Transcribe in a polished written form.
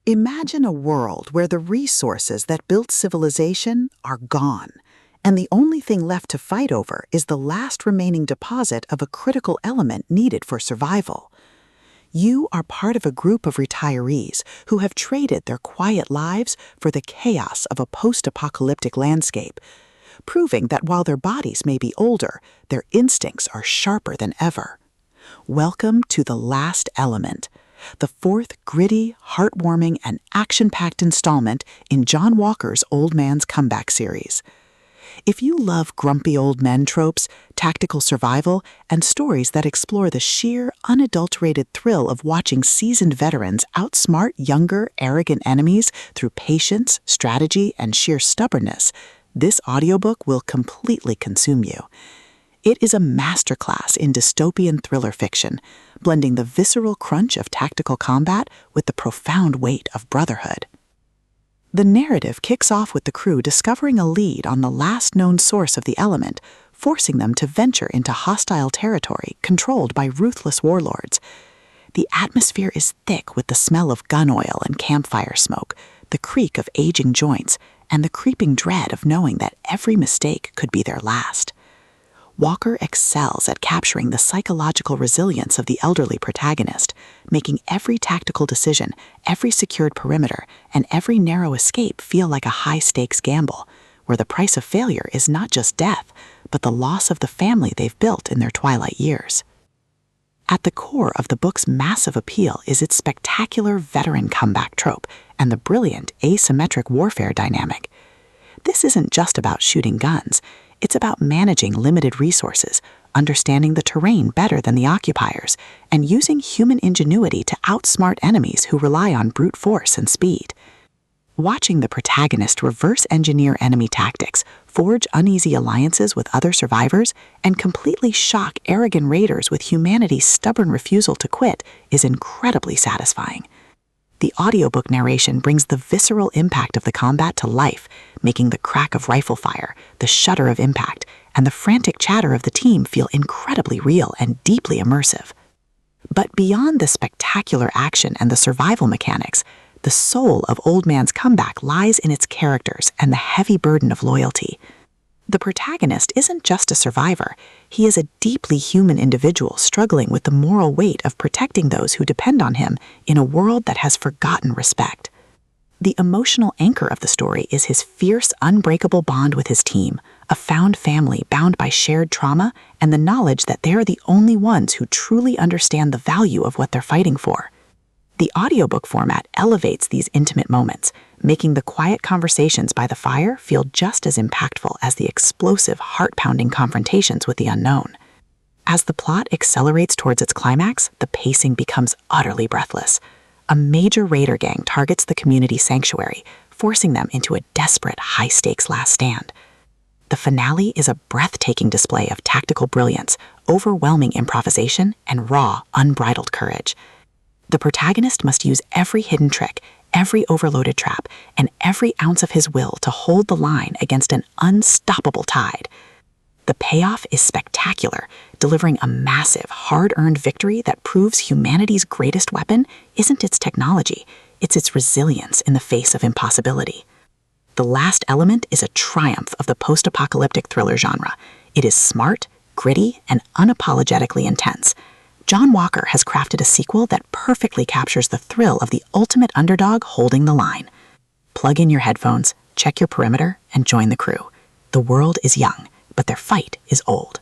Imagine a world where the resources that built civilization are gone, and the only thing left to fight over is the last remaining deposit of a critical element needed for survival. You are part of a group of retirees who have traded their quiet lives for the chaos of a post-apocalyptic landscape, proving that while their bodies may be older, their instincts are sharper than ever. Welcome to The Last Element, the fourth gritty, heartwarming, and action-packed installment in John Walker's Old Man's Comeback series. If you love grumpy old men tropes, tactical survival, and stories that explore the sheer, unadulterated thrill of watching seasoned veterans outsmart younger, arrogant enemies through patience, strategy, and sheer stubbornness, this audiobook will completely consume you. It is a masterclass in dystopian thriller fiction, blending the visceral crunch of tactical combat with the profound weight of brotherhood. The narrative kicks off with the crew discovering a lead on the last known source of the element, forcing them to venture into hostile territory controlled by ruthless warlords. The atmosphere is thick with the smell of gun oil and campfire smoke, the creak of aging joints, and the creeping dread of knowing that every mistake could be their last. Walker excels at capturing the psychological resilience of the elderly protagonist, making every tactical decision, every secured perimeter, and every narrow escape feel like a high-stakes gamble, where the price of failure is not just death, but the loss of the family they've built in their twilight years. At the core of the book's massive appeal is its spectacular veteran comeback trope and the brilliant asymmetric warfare dynamic. This isn't just about shooting guns. It's about managing limited resources, understanding the terrain better than the occupiers, and using human ingenuity to outsmart enemies who rely on brute force and speed. Watching the protagonist reverse engineer enemy tactics, forge uneasy alliances with other survivors, and completely shock arrogant raiders with humanity's stubborn refusal to quit is incredibly satisfying. The audiobook narration brings the visceral impact of the combat to life, making the crack of rifle fire, the shudder of impact, and the frantic chatter of the team feel incredibly real and deeply immersive. But beyond the spectacular action and the survival mechanics, the soul of Old Man's Comeback lies in its characters and the heavy burden of loyalty. The protagonist isn't just a survivor. He is a deeply human individual struggling with the moral weight of protecting those who depend on him in a world that has forgotten respect. The emotional anchor of the story is his fierce, unbreakable bond with his team, a found family bound by shared trauma and the knowledge that they are the only ones who truly understand the value of what they're fighting for. The audiobook format elevates these intimate moments, making the quiet conversations by the fire feel just as impactful as the explosive, heart-pounding confrontations with the unknown. As the plot accelerates towards its climax, the pacing becomes utterly breathless. A major raider gang targets the community sanctuary, forcing them into a desperate, high-stakes last stand. The finale is a breathtaking display of tactical brilliance, overwhelming improvisation, and raw, unbridled courage. The protagonist must use every hidden trick, every overloaded trap, and every ounce of his will to hold the line against an unstoppable tide. The payoff is spectacular, delivering a massive, hard-earned victory that proves humanity's greatest weapon isn't its technology, it's its resilience in the face of impossibility. The Last Element is a triumph of the post-apocalyptic thriller genre. It is smart, gritty, and unapologetically intense. John Walker has crafted a sequel that perfectly captures the thrill of the ultimate underdog holding the line. Plug in your headphones, check your perimeter, and join the crew. The world is young, but their fight is old.